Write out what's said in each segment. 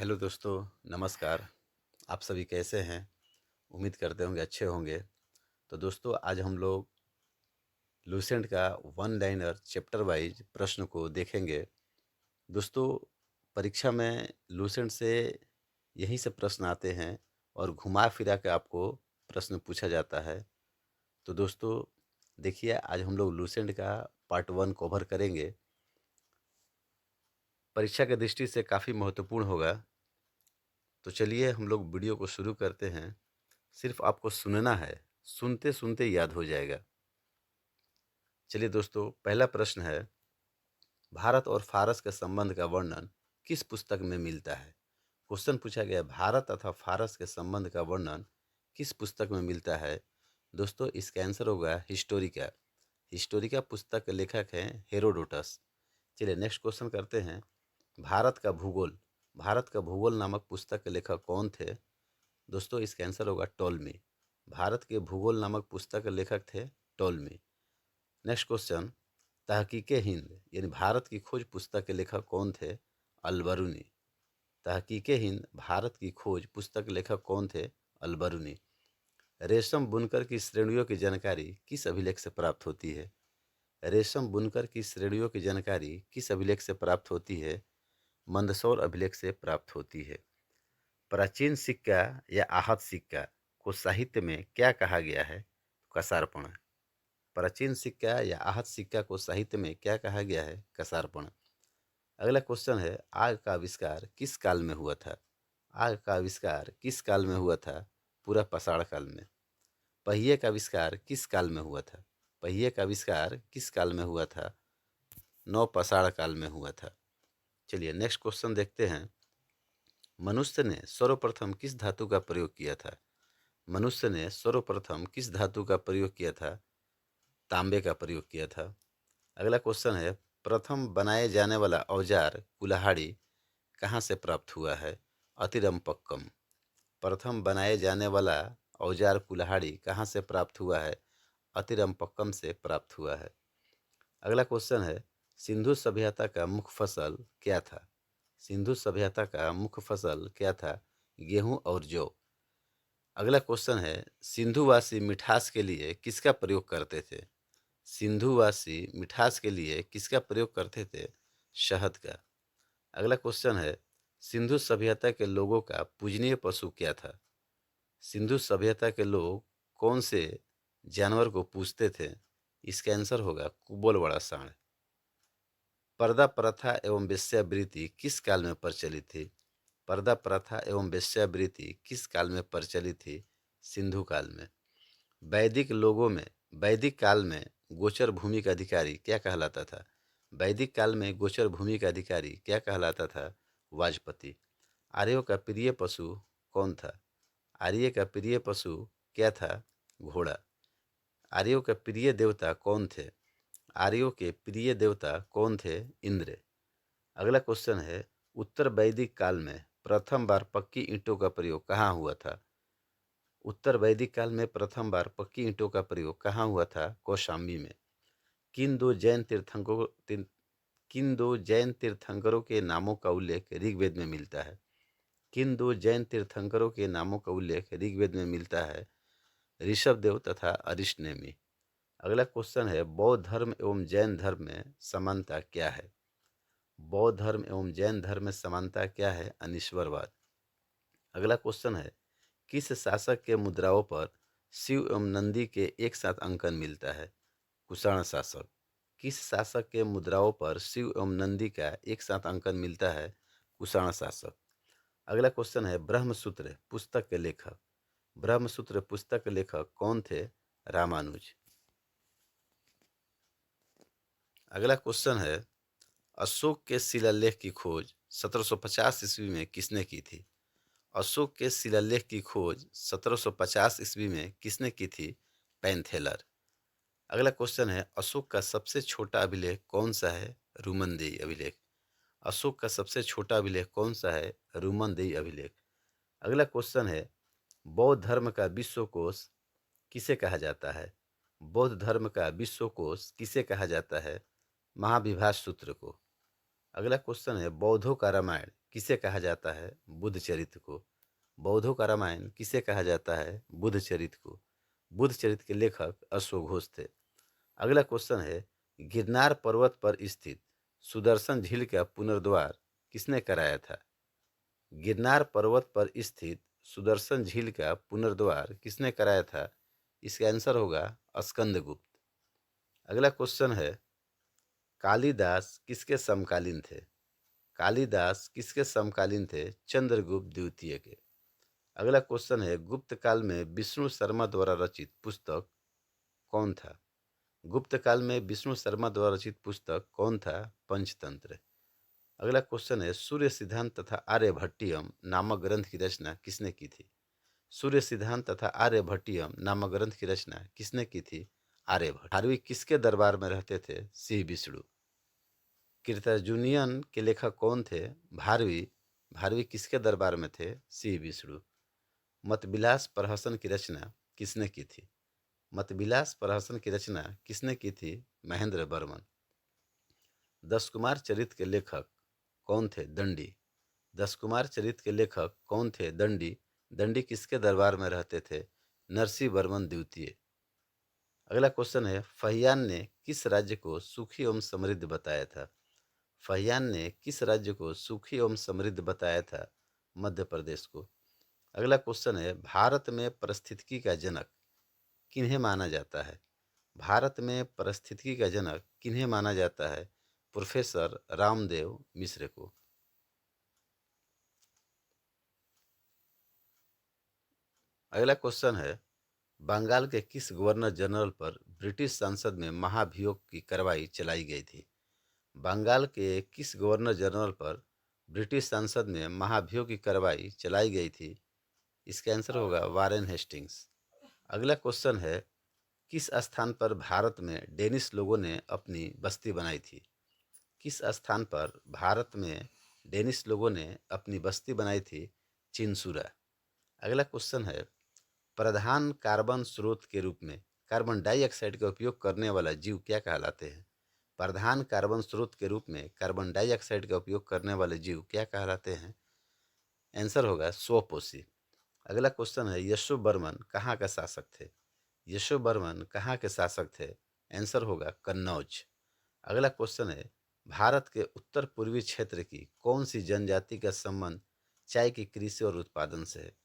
Hello दोस्तों, नमस्कार। आप सभी कैसे हैं? उम्मीद करते होंगे अच्छे होंगे। तो दोस्तों आज हम लोग लूसेंट का वन लाइनर चैप्टर वाइज प्रश्न को देखेंगे। दोस्तों परीक्षा में लूसेंट से यहीं से प्रश्न आते हैं और घुमा फिरा के आपको प्रश्न पूछा जाता है। तो दोस्तों देखिए आज हम लोग लूसेंट का पार्ट 1 कवर करेंगे। परीक्षा की दृष्टि से काफ़ी महत्वपूर्ण होगा। तो चलिए हम लोग वीडियो को शुरू करते हैं। सिर्फ आपको सुनना है, सुनते सुनते याद हो जाएगा। चलिए दोस्तों पहला प्रश्न है, भारत और फारस के संबंध का वर्णन किस पुस्तक में मिलता है? क्वेश्चन पूछा गया भारत तथा फारस के संबंध का वर्णन किस पुस्तक में मिलता है? दोस्तों इसका आंसर होगा हिस्टोरिका। हिस्टोरिका पुस्तक के लेखक हैं हेरोडोटस। चलिए नेक्स्ट क्वेश्चन करते हैं, भारत का भूगोल। भारत का भूगोल नामक पुस्तक के लेखक कौन थे? दोस्तों इसका आंसर होगा टॉलमी। भारत के भूगोल नामक पुस्तक के लेखक थे टॉलमी। नेक्स्ट क्वेश्चन, तहकीके हिंद यानी भारत की खोज पुस्तक के लेखक कौन थे? अलबरूनी। तहकीके हिंद भारत की खोज पुस्तक के लेखक कौन थे? अलबरूनी। रेशम बुनकर की श्रेणियों की जानकारी किस अभिलेख से प्राप्त होती है? रेशम बुनकर की श्रेणियों की जानकारी किस अभिलेख से प्राप्त होती है? मंदसौर अभिलेख से प्राप्त होती है। प्राचीन सिक्का या आहत सिक्का को साहित्य में क्या कहा गया है? कसारपण। प्राचीन सिक्का या आहत सिक्का को साहित्य में क्या कहा गया है? कसारपण। अगला क्वेश्चन है, आग का आविष्कार किस काल में हुआ था? आग का आविष्कार किस काल में हुआ था? पूरा पाषाण काल में। पहिए का आविष्कार किस काल में हुआ था? पहिए का आविष्कार किस काल में हुआ था? नवपाषाण काल में हुआ था। चलिए नेक्स्ट क्वेश्चन देखते हैं, मनुष्य ने सर्वप्रथम किस धातु का प्रयोग किया था? मनुष्य ने सर्वप्रथम किस धातु का प्रयोग किया था? तांबे का प्रयोग किया था। अगला क्वेश्चन है, प्रथम बनाए जाने वाला औजार कुल्हाड़ी कहाँ से प्राप्त हुआ है? अतिरम्पक्कम। प्रथम बनाए जाने वाला औजार कुल्हाड़ी कहाँ से प्राप्त हुआ है? अतिरम्पक्कम से प्राप्त हुआ है। अगला क्वेश्चन है, सिंधु सभ्यता का मुख्य फसल क्या था? सिंधु सभ्यता का मुख्य फसल क्या था? गेहूं और जौ। अगला क्वेश्चन है, सिंधुवासी मिठास के लिए किसका प्रयोग करते थे? सिंधुवासी मिठास के लिए किसका प्रयोग करते थे? शहद का। अगला क्वेश्चन है, सिंधु सभ्यता के लोगों का पूजनीय पशु क्या था? सिंधु सभ्यता के लोग कौन से जानवर को पूजते थे? इसका आंसर होगा कुबोलवाड़ा सांड। पर्दा प्रथा एवं वेश्यावृत्ति किस काल में प्रचलित थी? पर्दा प्रथा एवं वेश्यावृत्ति किस काल में प्रचलित थी? सिंधु काल में। वैदिक लोगों में वैदिक काल में गोचर भूमि का अधिकारी क्या कहलाता था? वैदिक काल में गोचर भूमि का अधिकारी क्या कहलाता था? वाजपति। आर्यों का प्रिय पशु कौन था? आर्य का प्रिय पशु क्या था? घोड़ा। आर्यों के प्रिय देवता कौन थे? आर्यों के प्रिय देवता कौन थे? इंद्र। अगला क्वेश्चन है, उत्तर वैदिक काल में प्रथम बार पक्की ईंटों का प्रयोग कहाँ हुआ था? उत्तर वैदिक काल में प्रथम बार पक्की ईंटों का प्रयोग कहाँ हुआ था? कौशाम्बी में। किन दो जैन तीर्थंकरों किन दो जैन तीर्थंकरों के नामों का उल्लेख ऋग्वेद में मिलता है? किन दो जैन तीर्थंकरों के नामों का उल्लेख ऋग्वेद में मिलता है? ऋषभदेव तथा अरिष्टनेमि। अगला क्वेश्चन है, बौद्ध धर्म एवं जैन धर्म में समानता क्या है? बौद्ध धर्म एवं जैन धर्म में समानता क्या है? अनीश्वरवाद। अगला क्वेश्चन है, किस शासक के मुद्राओं पर शिव एवं नंदी के एक साथ अंकन मिलता है? कुषाण शासक। किस शासक के मुद्राओं पर शिव एवं नंदी का एक साथ अंकन मिलता है? कुषाण शासक। अगला क्वेश्चन है, ब्रह्मसूत्र पुस्तक के लेखक। ब्रह्मसूत्र पुस्तक के लेखक कौन थे? रामानुज। अगला क्वेश्चन है, अशोक के शिलालेख की खोज 1750 ईस्वी में किसने की थी? अशोक के शिलालेख की खोज 1750 ईस्वी में किसने की थी? पैंथेलर। अगला क्वेश्चन है, अशोक का सबसे छोटा अभिलेख कौन सा है? रूमनदेही अभिलेख। अशोक का सबसे छोटा अभिलेख कौन सा है? रूमनदेही अभिलेख। अगला क्वेश्चन है, बौद्ध धर्म का विश्वकोश किसे कहा जाता है? बौद्ध धर्म का विश्वकोश किसे कहा जाता है? महाविभास सूत्र को। अगला क्वेश्चन है, बौद्धों का रामायण किसे कहा जाता है? बुद्ध चरित्र को। बौद्धों का रामायण किसे कहा जाता है? बुद्ध चरित्र को। बुद्ध चरित्र के लेखक अश्वघोष घोष थे। अगला क्वेश्चन है, गिरनार पर्वत पर स्थित सुदर्शन झील का पुनर्द्वार किसने कराया था? गिरनार पर्वत पर स्थित सुदर्शन झील का पुनर्द्वार किसने कराया था? इसका आंसर होगा स्कंदगुप्त। अगला क्वेश्चन है, कालिदास किसके समकालीन थे? कालिदास किसके समकालीन थे? चंद्रगुप्त द्वितीय के। अगला क्वेश्चन है, गुप्त काल में विष्णु शर्मा द्वारा रचित पुस्तक कौन था? गुप्त काल में विष्णु शर्मा द्वारा रचित पुस्तक कौन था? पंचतंत्र। अगला क्वेश्चन है, सूर्य सिद्धांत तथा आर्यभट्टियम नामक ग्रंथ की रचना किसने की थी? सूर्य सिद्धांत तथा आर्यभट्टियम नामक ग्रंथ की रचना किसने की थी? आर्यभट्ट। भारवी किसके दरबार में रहते थे? श्री विष्णु। कीर्तर्जुनियन के लेखक कौन थे? भारवी। भारवी किसके दरबार में थे? श्री विष्णु। मतविलास प्रहसन की रचना किसने की थी? मतविलास प्रहसन की रचना किसने की थी? महेंद्र बर्मन। दस कुमार चरित्र के लेखक कौन थे? दंडी। दस कुमार चरित्र के लेखक कौन थे? दंडी। दंडी किसके दरबार में रहते थे? नरसिंह वर्मन द्वितीय। अगला क्वेश्चन है, फहियान ने किस राज्य को सुखी एवं समृद्ध बताया था? फहियान ने किस राज्य को सुखी एवं समृद्ध बताया था? मध्य प्रदेश को। अगला क्वेश्चन है, भारत में पारिस्थितिकी का जनक किन्हें माना जाता है? भारत में पारिस्थितिकी का जनक किन्हें माना जाता है? प्रोफेसर रामदेव मिश्र को। अगला क्वेश्चन है, बंगाल के किस गवर्नर जनरल पर ब्रिटिश संसद में महाभियोग की कार्रवाई चलाई गई थी? बंगाल के किस गवर्नर जनरल पर ब्रिटिश संसद में महाभियोग की कार्रवाई चलाई गई थी? इसका आंसर होगा वारेन हेस्टिंग्स। अगला क्वेश्चन है, किस स्थान पर भारत में डेनिश लोगों ने अपनी बस्ती बनाई थी? किस स्थान पर भारत में डेनिश लोगों ने अपनी बस्ती बनाई थी? चिंसुरा। अगला क्वेश्चन है, प्रधान कार्बन स्रोत के रूप में कार्बन डाइऑक्साइड का उपयोग करने वाला जीव क्या कहलाते हैं? प्रधान कार्बन स्रोत के रूप में कार्बन डाइऑक्साइड का उपयोग करने वाले जीव क्या कहलाते हैं? आंसर होगा स्वपोषी। अगला क्वेश्चन है, यशो बर्मन कहाँ का शासक थे? यशो बर्मन कहाँ के शासक थे? आंसर होगा कन्नौज। अगला क्वेश्चन है, भारत के उत्तर पूर्वी क्षेत्र की कौन सी जनजाति का संबंध चाय की कृषि और उत्पादन से है?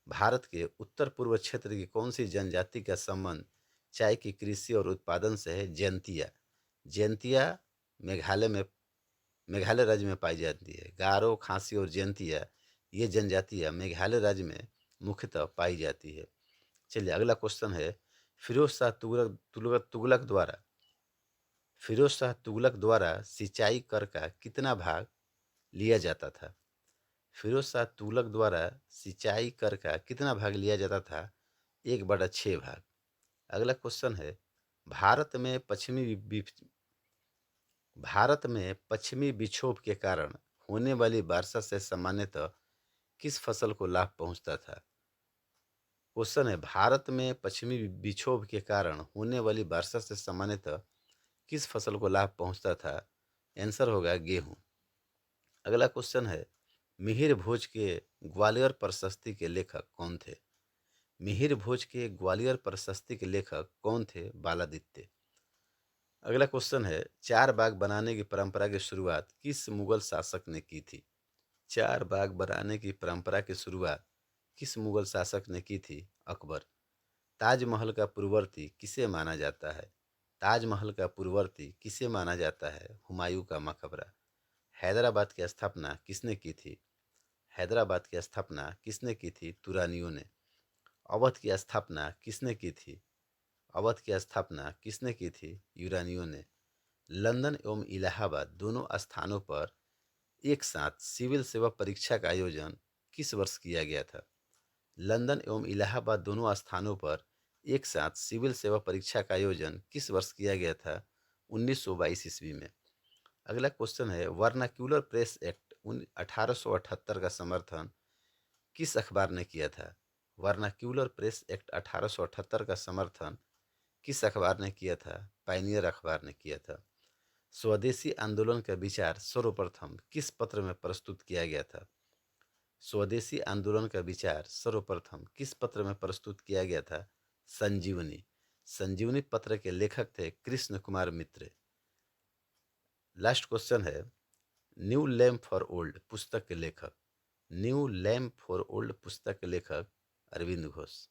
भारत के उत्तर पूर्व क्षेत्र की कौन सी जनजाति का संबंध चाय की कृषि और उत्पादन से है? जयंतिया। जयंतिया मेघालय में, मेघालय राज्य में पाई जाती है। गारो, खासी और जयंतिया ये जनजातियाँ मेघालय राज्य में मुख्यतः पाई जाती है। चलिए अगला क्वेश्चन है, फिरोज शाह तुगलक तुगलक तुगलक द्वारा फिरोज शाह तुगलक द्वारा सिंचाई कर का कितना भाग लिया जाता था? फिरोज शाह तुगलक द्वारा सिंचाई कर का कितना भाग लिया जाता था? 1/6 भाग। अगला क्वेश्चन है, भारत में पश्चिमी भारत में पश्चिमी विक्षोभ के कारण होने वाली वर्षा से सामान्यतः किस फसल को लाभ पहुंचता था? क्वेश्चन है, भारत में पश्चिमी विक्षोभ के कारण होने वाली वर्षा से सामान्यतः किस फसल को लाभ पहुंचता था? आंसर होगा गेहूं। अगला क्वेश्चन है, मिहिर भोज के ग्वालियर प्रशस्ति के लेखक कौन थे? मिहिर भोज के ग्वालियर प्रशस्ति के लेखक कौन थे? बालादित्य। अगला क्वेश्चन है, चार बाग बनाने की परंपरा की शुरुआत किस मुगल शासक ने की थी? चार बाग बनाने की परंपरा की शुरुआत किस मुगल शासक ने की थी? अकबर। ताजमहल का पूर्ववर्ती किसे माना जाता है? ताजमहल का पूर्ववर्ती किसे माना जाता है? हुमायूं का मकबरा। हैदराबाद की स्थापना किसने की थी? हैदराबाद की स्थापना किसने की थी? तुरानियों ने। अवध की स्थापना किसने की थी? अवध की स्थापना किसने की थी? यूरानियों ने। लंदन एवं इलाहाबाद दोनों स्थानों पर एक साथ सिविल सेवा परीक्षा का आयोजन किस वर्ष किया गया था? लंदन एवं इलाहाबाद दोनों स्थानों पर एक साथ सिविल सेवा परीक्षा का आयोजन किस वर्ष किया गया था? 1922 ईस्वी में। अगला क्वेश्चन है, वर्नाक्यूलर प्रेस एक्ट 1878 का समर्थन किस अखबार ने किया था? वर्नाक्यूलर प्रेस एक्ट 1878 का समर्थन किस अखबार ने किया था? पायनियर अखबार ने किया था। स्वदेशी आंदोलन का विचार सर्वप्रथम किस पत्र में प्रस्तुत किया गया था? स्वदेशी आंदोलन का विचार सर्वप्रथम किस पत्र में प्रस्तुत किया गया था? संजीवनी। संजीवनी पत्र के लेखक थे कृष्ण कुमार मित्र। लास्ट क्वेश्चन है, न्यू लैम्प फॉर ओल्ड पुस्तक के लेखक। न्यू लैम्प फॉर ओल्ड पुस्तक के लेखक अरविंद घोष।